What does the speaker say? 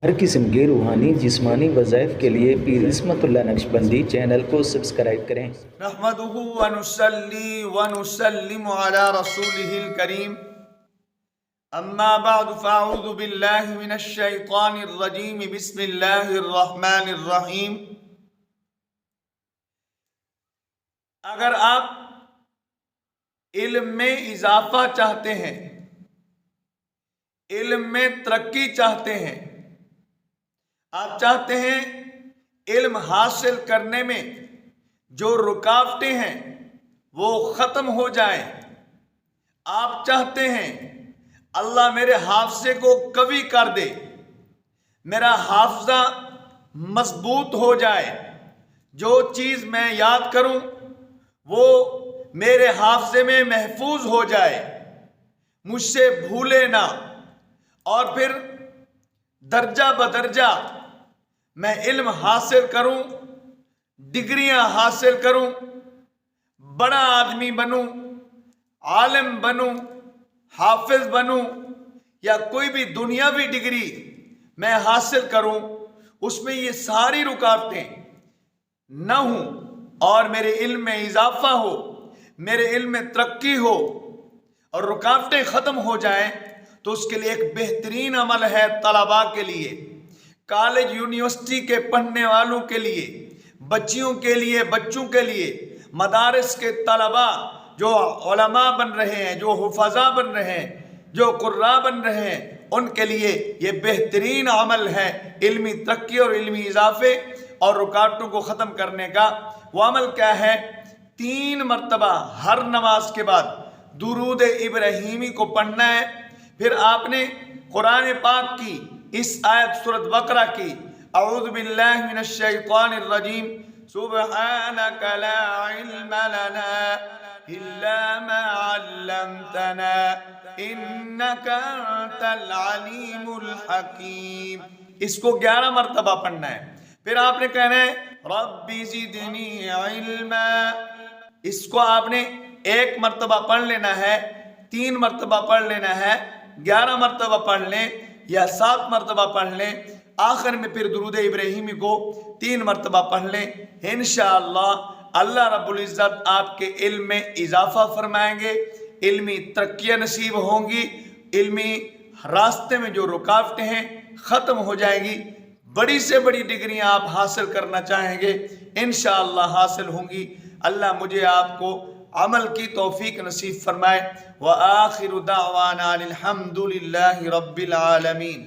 ہر قسم کے روحانی جسمانی وظائف کے لیے پیر عصمت اللہ نقشبندی چینل کو سبسکرائب کریں۔ نحمده ونصلي ونسلم على رسوله الكريم اما بعد فاعوذ بالله من الشیطان الرجیم بسم اللہ الرحمن الرحیم۔ اگر آپ علم میں اضافہ چاہتے ہیں، علم میں ترقی چاہتے ہیں، آپ چاہتے ہیں علم حاصل کرنے میں جو رکاوٹیں ہیں وہ ختم ہو جائیں، آپ چاہتے ہیں اللہ میرے حافظے کو قوی کر دے، میرا حافظہ مضبوط ہو جائے، جو چیز میں یاد کروں وہ میرے حافظے میں محفوظ ہو جائے، مجھ سے بھولے نہ، اور پھر درجہ بدرجہ میں علم حاصل کروں، ڈگریاں حاصل کروں، بڑا آدمی بنوں، عالم بنوں، حافظ بنوں، یا کوئی بھی دنیاوی ڈگری میں حاصل کروں، اس میں یہ ساری رکاوٹیں نہ ہوں اور میرے علم میں اضافہ ہو، میرے علم میں ترقی ہو اور رکاوٹیں ختم ہو جائیں، تو اس کے لیے ایک بہترین عمل ہے طلباء کے لیے، کالج یونیورسٹی کے پڑھنے والوں کے لیے، بچیوں کے لیے، بچوں کے لیے، مدارس کے طلباء جو علماء بن رہے ہیں، جو حفظاء بن رہے ہیں، جو قراء بن رہے ہیں، ان کے لیے یہ بہترین عمل ہے علمی ترقی اور علمی اضافے اور رکاوٹوں کو ختم کرنے کا۔ وہ عمل کیا ہے؟ 3 مرتبہ ہر نماز کے بعد درود ابراہیمی کو پڑھنا ہے۔ پھر آپ نے قرآن پاک کی اس آیت سورۃ بقرہ کی، اعوذ باللہ من الشیطان الرجیم، سبحانک لا علم لنا الا ما علمتنا انک انت العلیم الحکیم، اس کو 11 مرتبہ پڑھنا ہے۔ پھر آپ نے کہنا ہے رب زدنی علما، اس کو آپ نے 1 مرتبہ پڑھ لینا ہے، 3 مرتبہ پڑھ لینا ہے، 11 مرتبہ پڑھ لیں یا 7 مرتبہ پڑھ لیں، آخر میں پھر درود ابراہیمی کو 3 مرتبہ پڑھ لیں۔ انشاءاللہ اللہ رب العزت آپ کے علم میں اضافہ فرمائیں گے، علمی ترقیاں نصیب ہوں گی، علمی راستے میں جو رکاوٹیں ہیں ختم ہو جائیں گی، بڑی سے بڑی ڈگریاں آپ حاصل کرنا چاہیں گے انشاءاللہ حاصل ہوں گی۔ اللہ مجھے آپ کو عمل کی توفیق نصیب فرمائے۔ وآخر دعوانا الحمد للہ رب العالمین۔